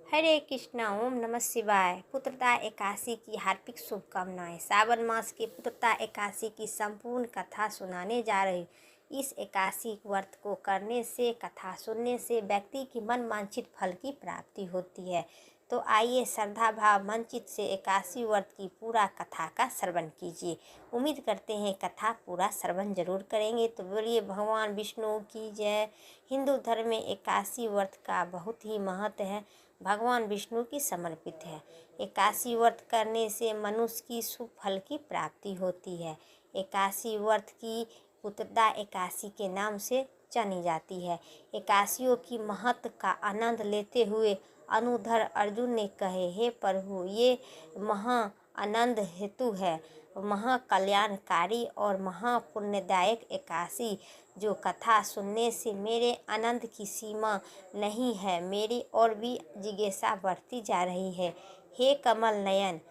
हरे कृष्णा। ओम नमः शिवाय। पुत्रदा एकादशी की हार्दिक शुभकामनाएं। सावन मास के पुत्रदा एकादशी की संपूर्ण कथा सुनाने जा रही। इस एकादशी व्रत को करने से, कथा सुनने से व्यक्ति की मन वांछित फल की प्राप्ति होती है। तो आइए श्रद्धा भाव मंचित से एकादशी व्रत की पूरा कथा का श्रवण कीजिए। उम्मीद करते हैं कथा पूरा श्रवण जरूर करेंगे। तो बोलिए भगवान विष्णु की जय। हिंदू धर्म में एकादशी व्रत का बहुत ही महत्व है, भगवान विष्णु की समर्पित है। एकादशी व्रत करने से मनुष्य की शुभ फल की प्राप्ति होती है। एकादशी व्रत की पुत्रदा एकादशी के नाम से जानी जाती है। एकादशियों की महत्व का आनंद लेते हुए अनुधर अर्जुन ने कहे, हे प्रभु, ये महा आनंद हेतु है, महाकल्याणकारी और महापुण्यदायक एकादशी, जो कथा सुनने से मेरे आनंद की सीमा नहीं है। मेरी और भी जिज्ञासा बढ़ती जा रही है। हे कमल नयन,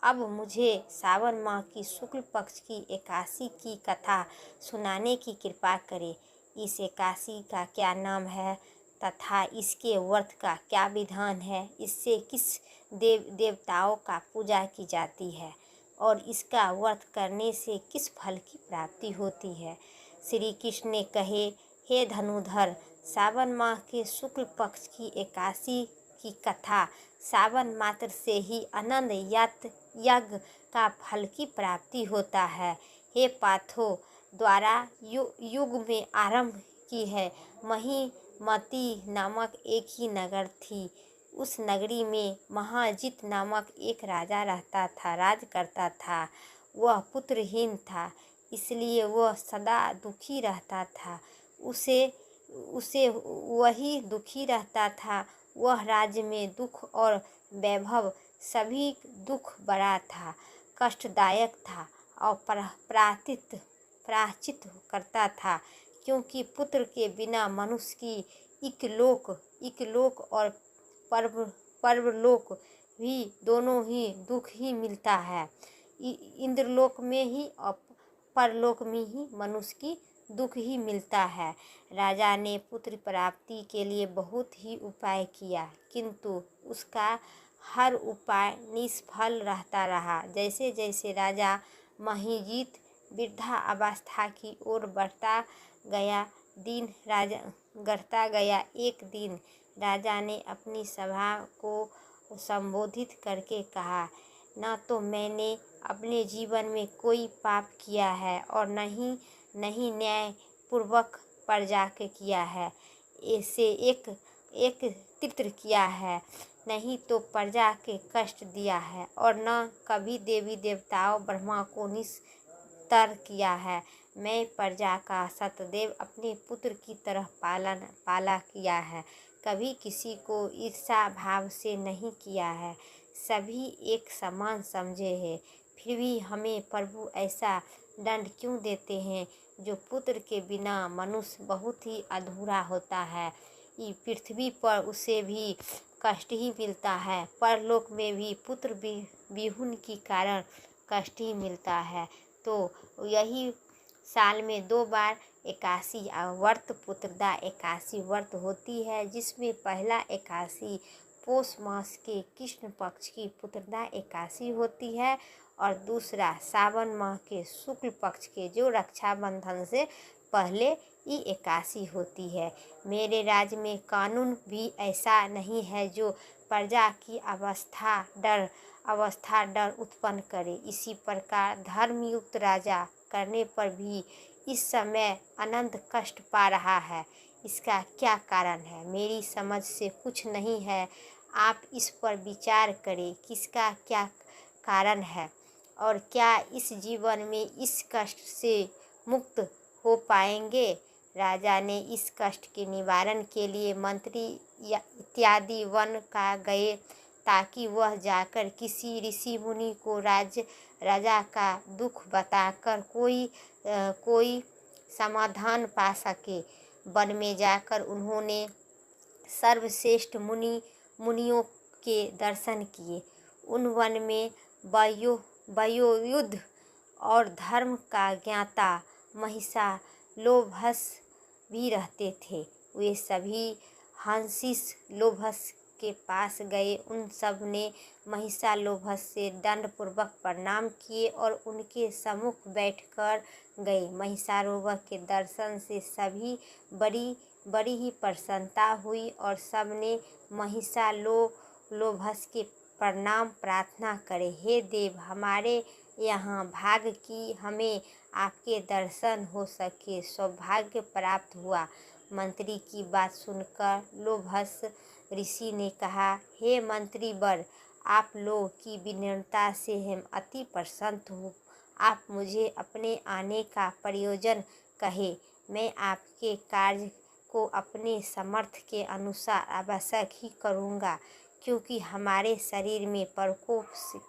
अब मुझे सावन माह की शुक्ल पक्ष की एकादशी की कथा सुनाने की कृपा करें। इस एकादशी का क्या नाम है तथा इसके व्रत का क्या विधान है, इससे किस देवताओं का पूजा की जाती है और इसका व्रत करने से किस फल की प्राप्ति होती है। श्री कृष्ण ने कहे, हे धनुधर, सावन माह के शुक्ल पक्ष की एकादशी की कथा सावन मात्र से ही आनंद यज्ञ का फल की प्राप्ति होता है। हे पार्थो, द्वारा युग में आरंभ की है। महिमती नामक एक ही नगर थी। उस नगरी में महाजित नामक एक राजा राज करता था। वह पुत्रहीन था, इसलिए वह सदा दुखी रहता था। उसे वही दुखी रहता था। वह राज्य में दुख और वैभव सभी दुख बड़ा था, कष्टदायक था और प्रायश्चित करता था, क्योंकि पुत्र के बिना मनुष्य की इकलोक और परलोक भी दोनों ही दुख ही मिलता है। इंद्रलोक में ही और परलोक में ही मनुष्य की दुख ही मिलता है। राजा ने पुत्र प्राप्ति के लिए बहुत ही उपाय किया, किंतु उसका हर उपाय निष्फल रहता रहा। जैसे जैसे राजा महिजीत वृद्धा अवस्था की ओर बढ़ता गया, एक दिन राजा ने अपनी सभा को संबोधित करके कहा, न तो मैंने अपने जीवन में कोई पाप किया है और नहीं न्याय पूर्वक प्रजा के किया है। ऐसे एक तित्र किया है, नहीं तो प्रजा के कष्ट दिया है और न कभी देवी देवताओं ब्रह्मा को निस्तर किया है। मैं प्रजा का सतदैव अपने पुत्र की तरह पाला किया है, कभी किसी को ईर्षा भाव से नहीं किया है। सभी एक समान समझे हैं, फिर भी हमें प्रभु ऐसा दंड क्यों देते हैं, जो पुत्र के बिना मनुष्य बहुत ही अधूरा होता है। पृथ्वी पर उसे भी कष्ट ही मिलता है, परलोक में भी पुत्र विहुन के कारण कष्ट ही मिलता है। तो यही साल में 2 बार एकादशी व्रत पुत्रदा एकादशी व्रत होती है, जिसमें पहला एकादशी पौष मास के कृष्ण पक्ष की पुत्रदा एकादशी होती है और दूसरा सावन माह के शुक्ल पक्ष के, जो रक्षाबंधन से पहले ये एकादशी होती है। मेरे राज्य में कानून भी ऐसा नहीं है जो प्रजा की अवस्था डर उत्पन्न करे। इसी प्रकार धर्मयुक्त राजा करने पर भी इस समय अनंत कष्ट पा रहा है। इसका क्या कारण है, मेरी समझ से कुछ नहीं है। आप इस पर विचार करें, किसका क्या कारण है और क्या इस जीवन में इस कष्ट से मुक्त हो पाएंगे। राजा ने इस कष्ट के निवारण के लिए मंत्री इत्यादि वन का गए, ताकि वह जाकर किसी ऋषि मुनि को राजा का दुख बताकर कोई समाधान पा सके। वन में जाकर उन्होंने सर्वश्रेष्ठ मुनियों के दर्शन किए। उन वन में वयोयुद्ध और धर्म का ज्ञाता महिषालोभस भी रहते थे। वे सभी हंसिस लोभस के पास गए। उन सब ने महिषालोभस से दंडपूर्वक प्रणाम किए और उनके सम्मुख बैठकर गए। महिषालोभस के दर्शन से सभी बड़ी ही प्रसन्नता हुई और सबने महिषालोभस के प्रणाम प्रार्थना करे। हे देव, हमारे यहाँ भाग की हमें आपके दर्शन हो सके, सौभाग्य प्राप्त हुआ। मंत्री की बात सुनकर लोभस ऋषि ने कहा, हे मंत्री वर, आप लोग की विनम्रता से हम अति प्रसन्न हूँ। आप मुझे अपने आने का प्रयोजन कहे, मैं आपके कार्य को अपने समर्थ के अनुसार आवश्यक ही करूँगा, क्योंकि हमारे शरीर में प्रकोप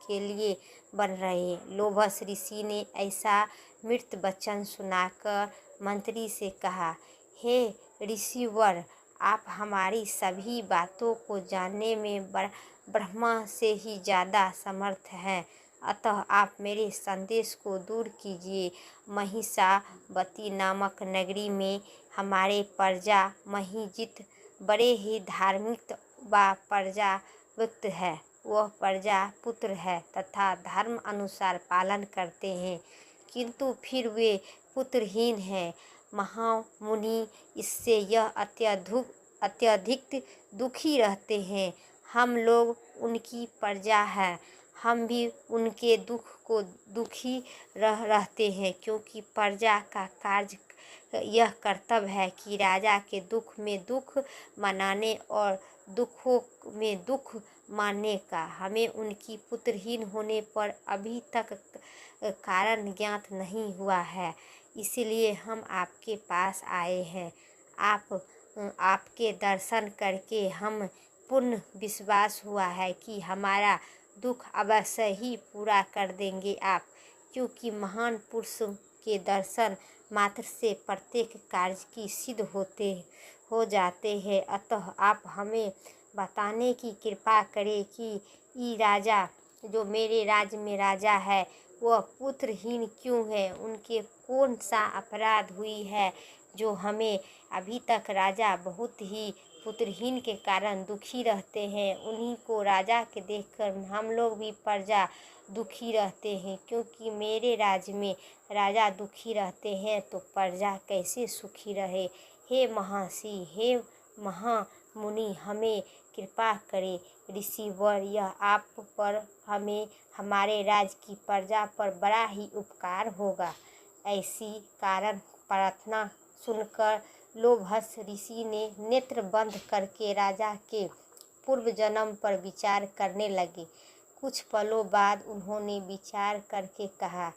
के लिए बन रहे। लोभस ऋषि ने ऐसा मृत वचन सुनाकर मंत्री से कहा, हे ऋषिवर, आप हमारी सभी बातों को जानने में ब्रह्मा से ही ज़्यादा समर्थ हैं, अतः आप मेरे संदेश को दूर कीजिए। महिषावती नामक नगरी में हमारे प्रजा महिजित बड़े ही धार्मिक व प्रजावृत्त है। वह प्रजा पुत्र है तथा धर्म अनुसार पालन करते हैं, किंतु फिर वे पुत्रहीन हैं। महामुनि इससे यह अत्यधिक दुखी रहते हैं। हम लोग उनकी प्रजा हैं, हम भी उनके दुख को दुखी रहते हैं, क्योंकि प्रजा का कार्य यह कर्तव्य है कि राजा के दुख में दुख मनाने और दुखों में दुख मानने का। हमें उनकी पुत्रहीन होने पर अभी तक कारण ज्ञात नहीं हुआ है, इसलिए हम आपके पास आए हैं। आपके दर्शन करके हम पूर्ण विश्वास हुआ है कि हमारा दुख अवश्य ही पूरा कर देंगे आप, क्योंकि महान पुरुष के दर्शन मात्र से प्रत्येक कार्य की सिद्ध हो जाते हैं। अतः आप हमें बताने की कृपा करें कि ये राजा जो मेरे राज्य में राजा है वह पुत्रहीन क्यों है, उनके कौन सा अपराध हुई है जो हमें अभी तक राजा बहुत ही पुत्रहीन के कारण दुखी रहते हैं। उन्हीं को राजा के देखकर हम लोग भी प्रजा दुखी रहते हैं, क्योंकि मेरे राज्य में राजा दुखी रहते हैं तो प्रजा कैसे सुखी रहे। हे महर्षि, हे महामुनि, हमें कृपा करें। ऋषिवर, यह आप पर हमें हमारे राज्य की प्रजा पर बड़ा ही उपकार होगा। ऐसी कारण प्रार्थना सुनकर लोभस ऋषि ने नेत्र बंद करके राजा के पूर्व जन्म पर विचार करने लगे। कुछ पलों बाद उन्होंने विचार करके कहा,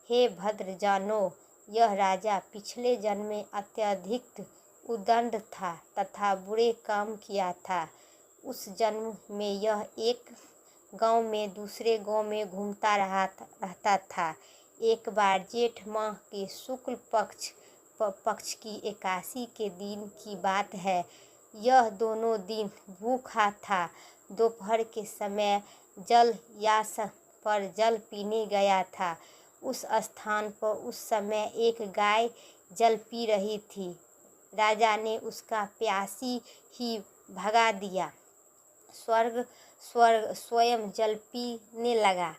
हे भद्रजानो, यह राजा पिछले जन्म में अत्यधिक उद्दंड था तथा बुरे काम किया था। उस जन्म में यह एक गांव में दूसरे गांव में घूमता रहता था। एक बार जेठ माह के शुक्ल पक्ष की एकादशी के दिन की बात है। यह दोनों दिन भूखा था। दोपहर के समय जलयास पर जल पीने गया था। उस स्थान पर उस समय एक गाय जल पी रही थी। राजा ने उसका प्यासी ही भगा दिया। स्वयं जल पीने लगा।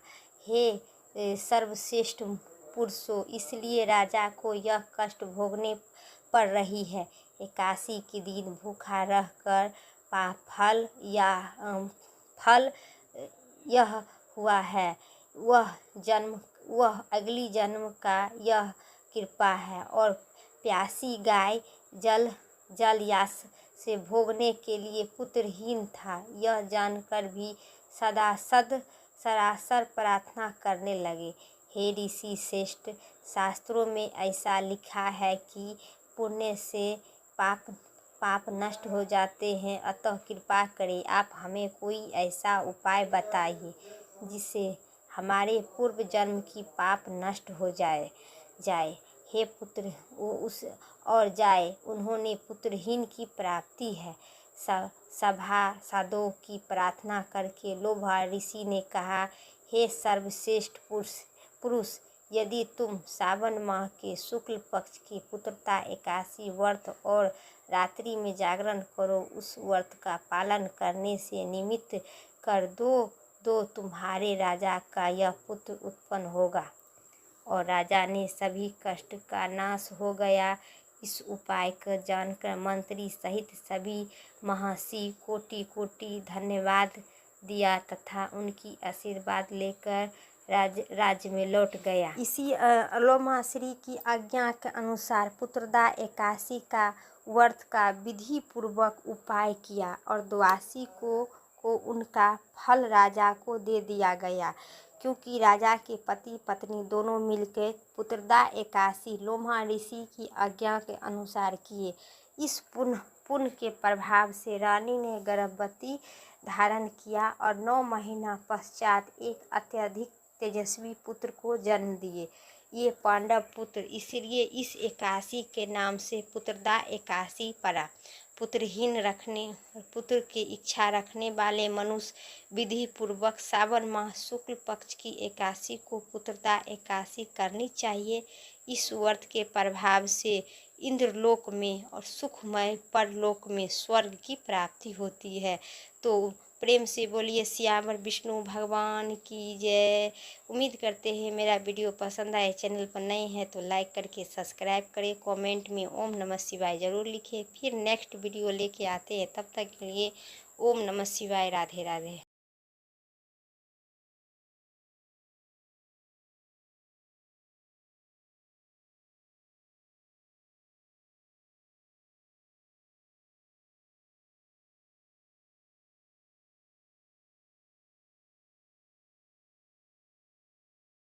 हे सर्वश्रेष्ठ पुरुषों, इसलिए राजा को यह कष्ट भोगने पड़ रही है। एकादशी के दिन भूखा रहकर फल यह हुआ है। वह अगली जन्म का यह कृपा है और प्यासी गाय जलयास से भोगने के लिए पुत्रहीन था। यह जानकर भी सरासर प्रार्थना करने लगे। हे ऋषि श्रेष्ठ, शास्त्रों में ऐसा लिखा है कि पुण्य से पाप नष्ट हो जाते हैं, अतः कृपा करें आप हमें कोई ऐसा उपाय बताइए जिससे हमारे पूर्व जन्म की पाप नष्ट हो जाए। हे पुत्र उन्होंने पुत्रहीन की प्राप्ति है। सभासदों की प्रार्थना करके लोभा ऋषि ने कहा, हे सर्वश्रेष्ठ पुरुष, यदि तुम सावन माह के शुक्ल पक्ष की पुत्रता एकादशी व्रत और रात्रि में जागरण करो, उस व्रत का पालन करने से निमित्त कर दो तुम्हारे राजा का यह पुत्र उत्पन्न होगा। और राजा ने सभी कष्ट का नाश हो गया। इस उपाय को जानकर मंत्री सहित सभी महर्षि कोटि कोटि धन्यवाद दिया तथा उनकी आशीर्वाद लेकर राज्य में लौट गया। इसी लोमाश्री की आज्ञा के अनुसार पुत्रदा एकादशी का व्रत का विधि पूर्वक उपाय किया और द्वादशी को उनका फल राजा को दे दिया गया, क्योंकि राजा के पति पत्नी दोनों मिलकर पुत्रदा एकादशी लोमा ऋषि की आज्ञा के अनुसार किए। इस पुण्य के प्रभाव से रानी ने गर्भवती धारण किया और 9 महीना पश्चात एक अत्यधिक तेजस्वी पुत्र को जन्म दिए। ये पांडव पुत्र, इसलिए इस एकादशी के नाम से पुत्रदा एकादशी पड़ा। पुत्र की इच्छा रखने वाले मनुष्य विधि पूर्वक सावन माह शुक्ल पक्ष की एकादशी को पुत्रदा एकादशी करनी चाहिए। इस व्रत के प्रभाव से इंद्रलोक में और सुखमय परलोक में स्वर्ग की प्राप्ति होती है। तो प्रेम से बोलिए सियावर विष्णु भगवान की जय। उम्मीद करते हैं मेरा वीडियो पसंद आए। चैनल पर नए हैं तो लाइक करके सब्सक्राइब करें। कमेंट में ओम नमः शिवाय ज़रूर लिखें। फिर नेक्स्ट वीडियो लेके आते हैं, तब तक के लिए ओम नमः शिवाय। राधे राधे।